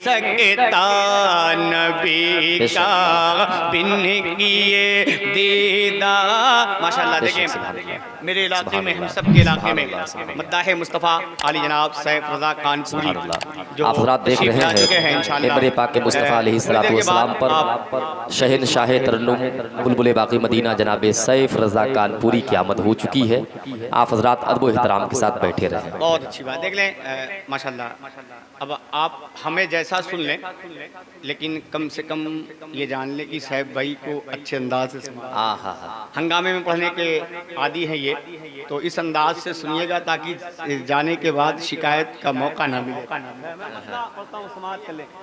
सकता नबी का बिन किए दीदा। माशाअल्लाह देखें मेरे इलाके में, हम सब के इलाके में मद्दाह मुस्तफ़ा आली जनाब सैफ रज़ा कानपुरी जो आप हज़रात देख रहे हैं मेरे पाक के मुस्तफ़ा अलैहिस्सलातु वस्सलाम पर शहंशाह तरन्नुम बुलबुल बाक़ी मदीना जनाब सैफ रज़ा कानपुरी की आमद हो चुकी है। आप हज़रात अदब एहतराम के साथ बैठे रहें। बहुत अच्छी बात। देख लें माशाअल्लाह। अब आप हमें जैसा सुन लें, लेकिन कम से कम ये जान लें कि साहब भाई को अच्छे अंदाज से सुना। हंगामे में पढ़ने के आदी हैं ये, तो इस अंदाज से सुनिएगा ताकि जाने के बाद शिकायत का मौका ना मिले।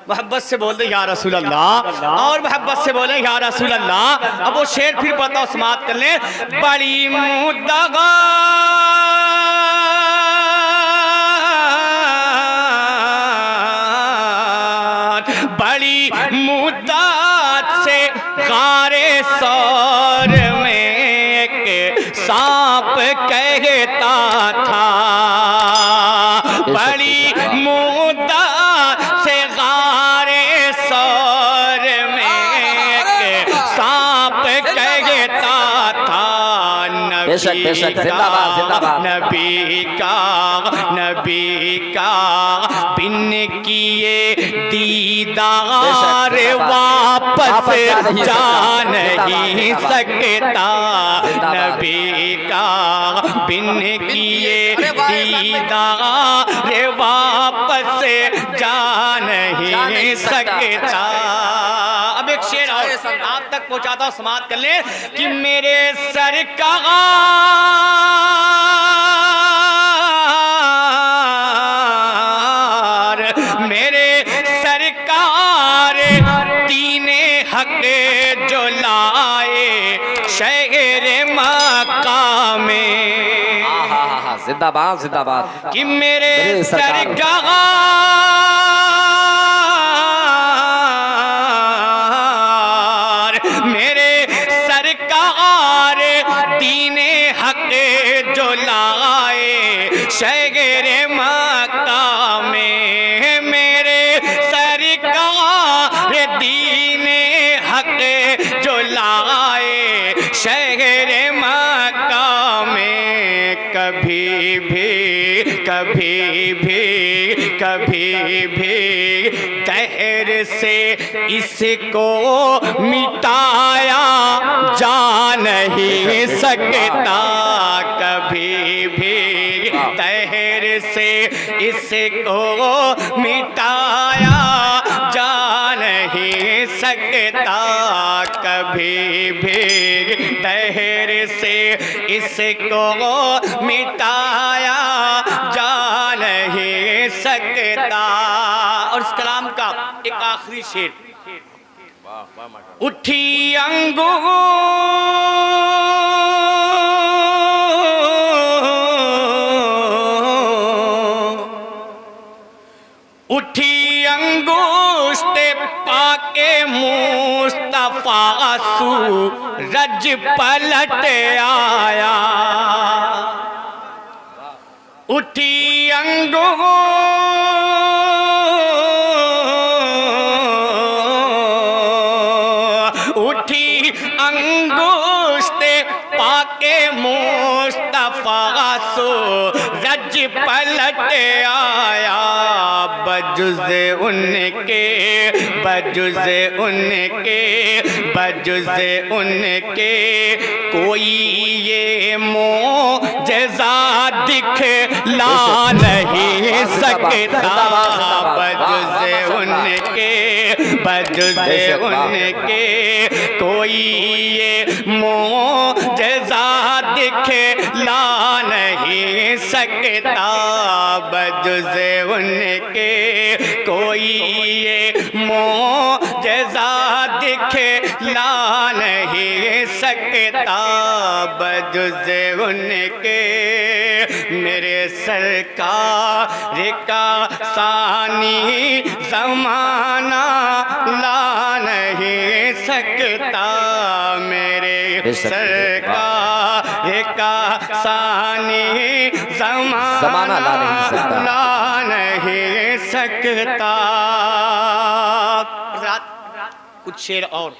मोहब्बत से बोल दे या रसूल अल्लाह, और मोहब्बत से बोले या रसूल अल्लाह। अब वो शेर फिर पढ़ता हूँ, समाप्त कर ले। बड़ी मुद्दा बड़ी मुद्दत से गारे सौर में एक सांप कहता था। बड़ी मुद्दत से गारे सौर में एक सांप कहता था। नबी का बिन किए दीदार वापस जा नहीं सकता। नबी का बिन किए दीदार वापस जा नहीं सकता। अब एक शेर और आप तक पहुंचाता हूं, समाप्त कर ले कि मेरे सरकार मेरे सरकार दीने हक जो लाए शहर मक्का में। जिंदाबाद जिंदाबाद कि मेरे सरकार मेरे सरकार दीने हक जो लाए शहर मक्का में। मेरे सरकार दीने हक जो लाए शहर मक्का में। कभी भी कहर से इसको मिटाया जा नहीं सकता। कभी भी कहर से इसको मिटाया जा नहीं सकता। कभी भी कहर से इसको मिटाया जा नहीं सकता। और इस कलाम का एक आखिरी शेर। उठी अंगूर उठी अंगूष्ठ पाके मुस्तफा सूरज पलट आया। उठी अंगूर उठी अंगूष्ठ पाके मुस्तफा सूरज पलट आया। बजुज़े उनके कोई ये मोजज़ा दिखला नहीं सकता। बजुज़े उनके कोई ये मोजज़ा दिखला नहीं सकता। बजुज़े उनके कोई ये मोजज़ा दिखला नहीं सकता। बजुज़े उनके मेरे सरकार का सानी ज़माना ला नहीं सकता। मेरे सरकार का सानी ज़माना ला नहीं सकता। कुछ शेर और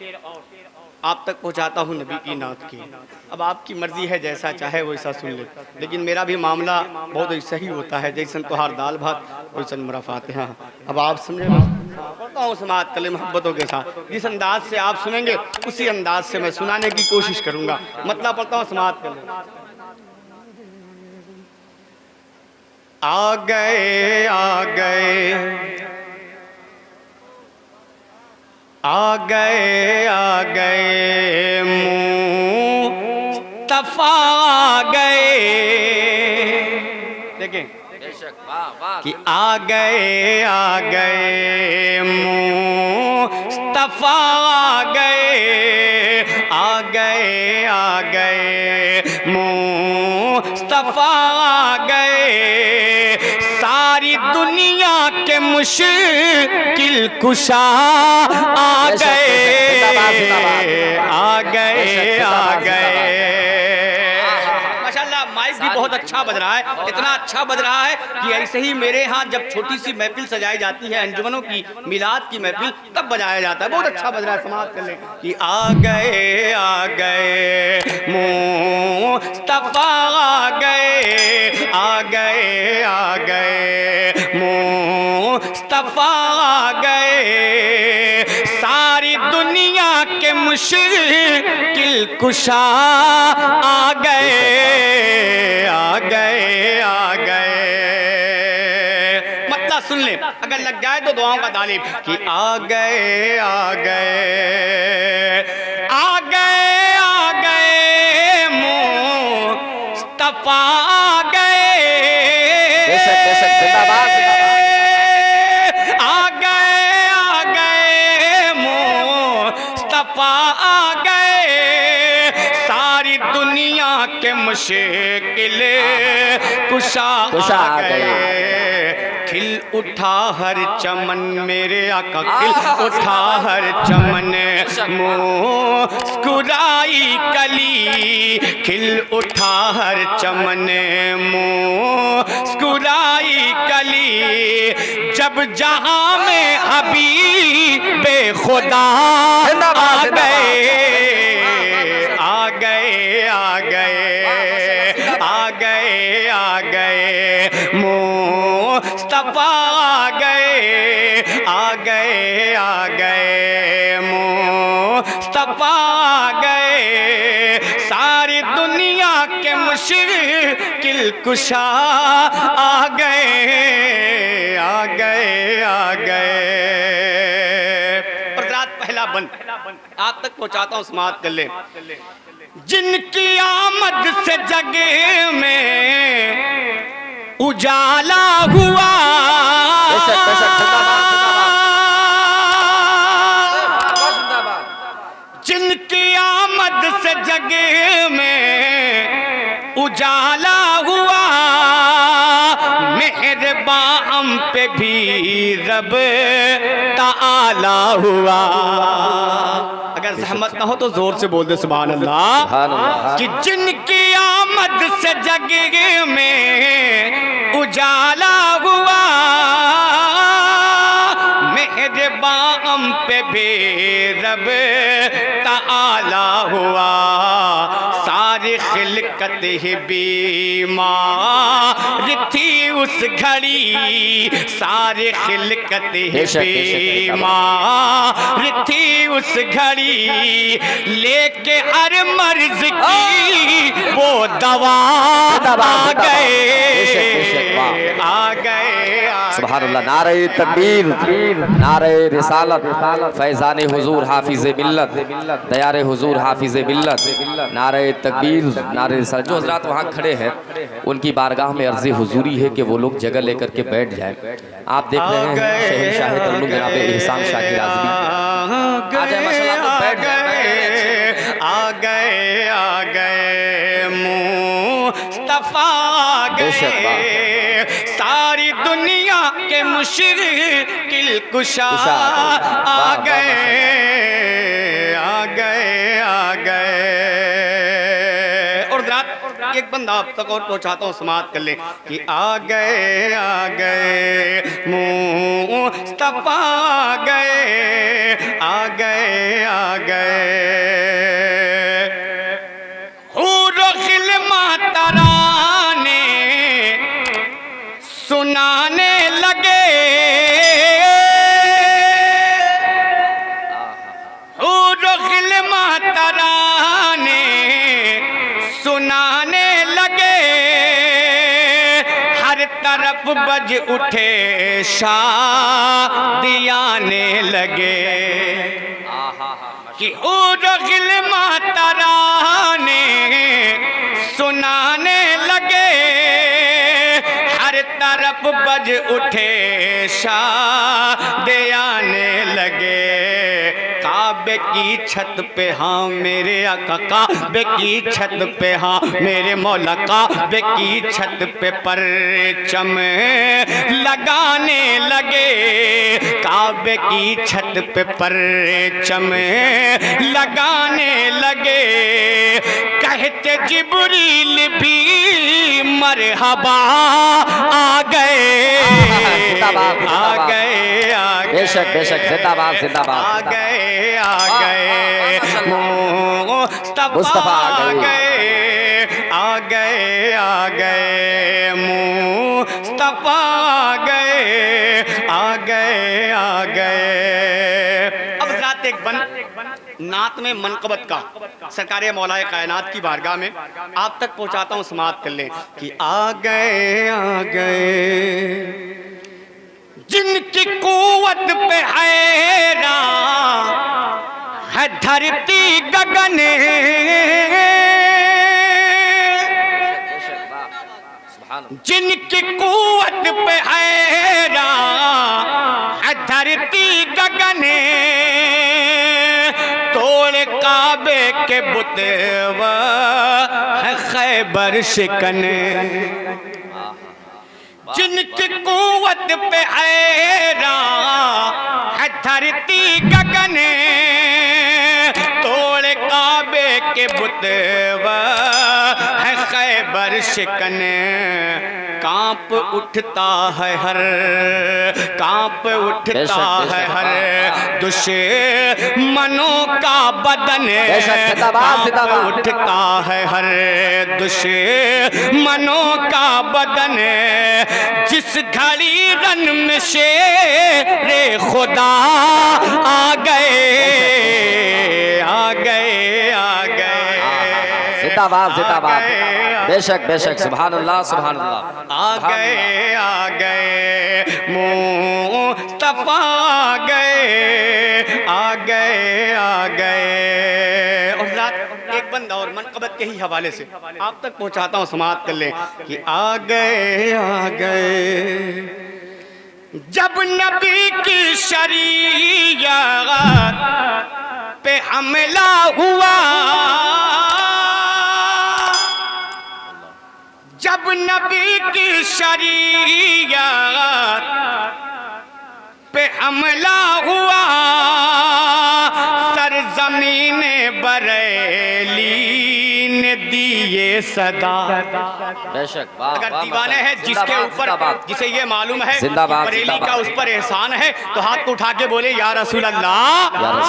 आप तक पहुंचाता हूं नबी की नात की। अब आपकी मर्जी है, जैसा चाहे वैसा सुन ले, लेकिन मेरा भी मामला बहुत ही सही होता है। जैसन तोहार दाल भात वैसन मेरा फातिहा। अब आप समझे, पढ़ता हूँ समात कले मोहब्बतों के साथ। जिस अंदाज से आप सुनेंगे उसी अंदाज से मैं सुनाने की कोशिश करूंगा। मतलब पढ़ता हूँ समात कले। आ गए आ गए आ गए आ गए मुस्तफा आ गए। देखें कि आ गए मुस्तफा आ गए मुस्तफा आ गए। सारी दुनिया के मुश्किल कुशा आ गए। माशाल्लाह माइक भी बहुत अच्छा बज रहा है, इतना अच्छा बज रहा है कि ऐसे ही मेरे यहाँ जब छोटी सी महफिल सजाई जाती है, अंजुमनों की मिलाद की महफिल, तब बजाया जाता है। बहुत अच्छा बज रहा है, समाप्त कर ले कि आ गए मुस्तफा आ गए मुस्तफा आ गए। सारी दुनिया के मुश्किल कुशा आ गए। मतलब सुन ले, अगर लग जाए तो दुआओं का तालिब कि आ गए मुस्तफा आ गए। आ गए मुस्तफा आ गए। सारी दुनिया के मुश्किल कुशा आ गए। खिल उठा हर चमन मेरे आका, खिल उठा हर चमन मुस्कुराई कली। खिल उठा हर चमन मुस्कुराई कली। जब जहां में हबीबे खुदा आ गए मुस्तफा आ गए मुस्तफा आ गए। सारी दुनिया के मुश्किल कुशा आ गए। और रात पहला बंद आप तक पहुंचाता हूं, समाप्त कर ले। जिनकी आमद से जगह में उजाला हुआ, जिनकी आमद से जगह में उजाला हुआ, मेहरबान पे भी रब ताला हुआ। अगर सहमत ना हो तो जोर से बोल दे सुभान अल्लाह। कि जिनकी आमद से जगह में उजाला हुआ, मेहरबान पे भी रब ताला हुआ। सारी खिलकत ही बीमार थी उस घड़ी, सारी खिलकत ही बीमार थी उस घड़ी। लेके हर मर्ज की वो दवा आ गए। सुभान अल्लाह। नारे तकबीर, नारे रिसालत, फैजान हुजूर हाफिज़ मिल्लत, दयारे हुजूर हाफिज़ मिल्लत। नारे तकबीर, नारे रिसालत। जो हजरात वहाँ खड़े हैं उनकी बारगाह में अर्ज़ हुजूरी है कि वो लोग जगह लेकर के बैठ जाएं। आप देख रहे हैं शहंशाह तर्नुम जनाब एहसान शाकिर आज़मी आ जाए, माशाअल्लाह, तो बैठ जाए। आ गए मुस्तफा आ गए। सारी दुनिया के मुश्किल कुशा आ गए। और रात एक बंदा आप तक और पहुंचाता हूँ, समाप्त कर ले कि आ गए मुस्तफा आ गए बज उठे शादियाने लगे कि उर्गिल माता राने सुनाने लगे। हर तरफ बज उठे शादियाने लगे। काबे की छत पे हाँ मेरे आका, काबे की छत पे हाँ मेरे मौला, काबे की छत पे परचम लगाने लगे। काबे की छत पे परचम लगाने लगे। कहते जिब्रील भी मरहबा आ गए, आ गए, आ गए, बेशक बेशक, जिंदाबाद जिंदाबाद, आ गए, आ गए, मुस्तफा आ गए, आ गए, आ गए, मुस्तफा आ गए, आ गए, आ गए। अब रात एक बन नात में मनकबत का सरकार मौलाए कायनात की बारगाह में आप तक पहुंचाता हूं, समाअत कर लें कि आ गए, आ गए जिनकी कुव्वत पे हैरान है धरती गगन, जिनकी कुव्वत पे हैरान है धरती गगन। तोड़ काबे के बुत है खैबर शिकन। जिनकी कुव्वत पे हैरान है धरती गगन। तोड़ काबे के बुत है खैबर शिकन। कांप उठता है हर, कांप उठता है हर दुश्मनों का बदन। कांप उठता है हर दुश्मनों का बदन। जिस घड़ी रन में शेरे खुदा आ गए, आ गए, आ गए, जिंदाबाद जिंदाबाद, बेशक बेशक, सुभान अल्लाह सुभान अल्लाह। आ गए, आ गए, मुस्तफा आ गए, आ गए, आ गए। और रात एक बंदा और मनकबत के ही हवाले से आप तक पहुंचाता हूं, समाअत कर लें कि आ गए, आ गए। जब नबी की शरीयत पे हमला हुआ, जब नबी की शरीयत पे हमला हुआ, सरज़मीन बरेली ने दिए सदा। बेशक, अगर दीवाने हैं जिसके ऊपर, जिसे ये मालूम है कि बरेली का उस पर एहसान है, तो हाथ को उठा के बोले या रसूल अल्लाह,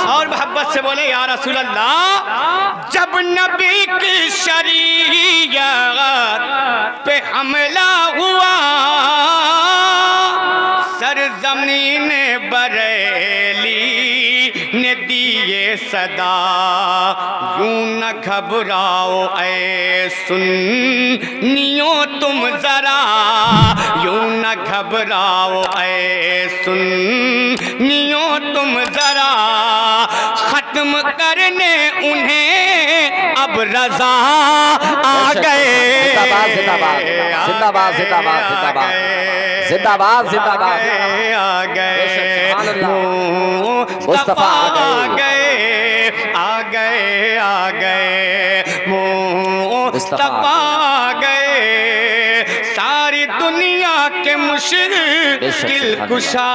और मोहब्बत से बोले या रसूल अल्लाह। जब नबी की शरीयत पे हमला हुआ, सरज़मीन बरेली ने दिए सदा। यूं न घबराओ ऐ सुन्नियों तुम जरा, यूं न घबराओ ऐ सुन्नियों तुम जरा। खत्म करने उन्हें अब रजा आ गए। जिंदाबाद जिंदाबाद, जिंदाबाद जिंदाबाद, जिंदाबाद जिंदाबाद, आ गए, मुस्तफा आ गए, आ गए, आ गए, मुस्तफा आ गए। सारी दुनिया के मुश्किल कुशा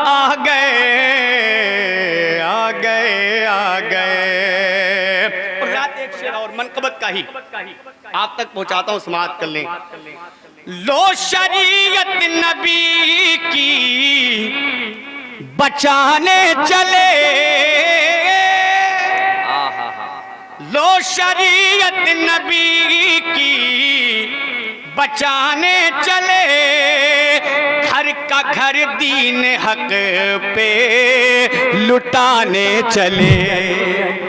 आ गए, आ गए, आ गए। और रात एक शेर और मनकबत का ही आप तक पहुंचाता हूं, समाअत कर लें। लो शरीयत नबी की बचाने चले, लो शरीयत नबी की बचाने चले। घर का घर दीन हक पे लुटाने चले।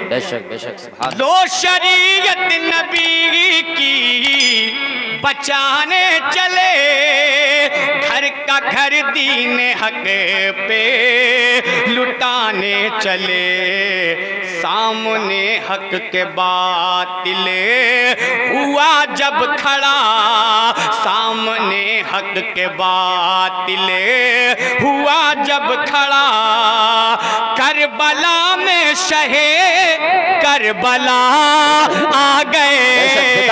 बेशक बेशक, सुभान। लो शरीयत नबी की बचाने चले, घर का घर दीन हक पे लुटाने चले। सामने हक के बातिल हुआ जब खड़ा, सामने हक के बातिल हुआ जब खड़ा, करबला में शहे करबला आ गए,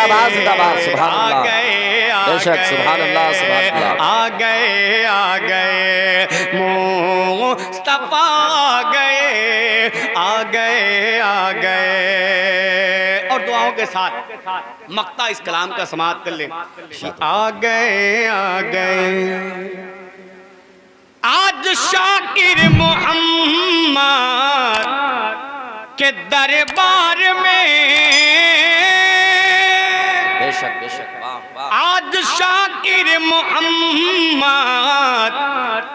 आ गए, आ गए मुस्तफा आ गए। और दुआओं के साथ मक्ता इस कलाम का समाप्त कर ले। आ गए आज शाकिर मोहम्मद के दरबार में, बेशक बेशक, आज शाकिर मोहम्मद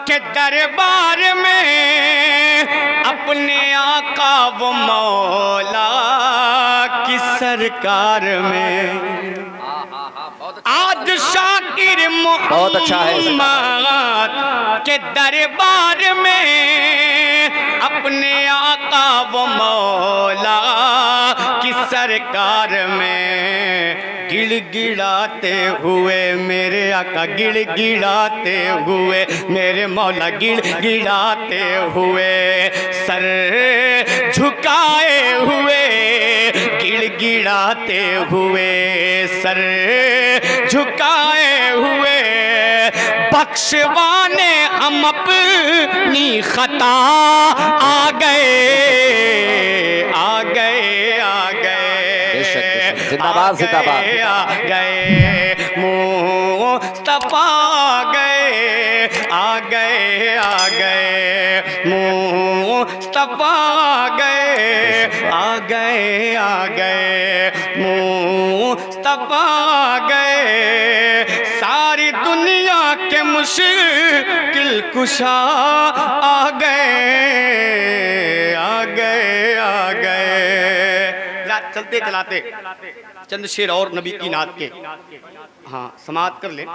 के दरबार में अपने आका व मौला की सरकार में। आज शाकिर मोहम्मद के दरबार में अपने आका व मौला की सरकार में गिड़गिड़ाते हुए मेरे आका, गिड़गिड़ाते हुए मेरे मौला, गिड़गिड़ाते हुए सर झुकाए हुए, गिड़गिड़ाते हुए सर झुकाए हुए, बख्शवाने हम अपनी खता आ गए, आ गए, आ गए, जिंदाबाद जिंदाबाद, आ गए मुस्तफा गए, आ गए, आ गए मुस्तफा गए, आ गए, आ गए मुस्तफा गए। सारी दुनिया के मुश्किल कुशा आ गए, आ गए, आ गए। चलते चलाते चंद शेर और नबी की नात के हाँ समाप्त कर ले।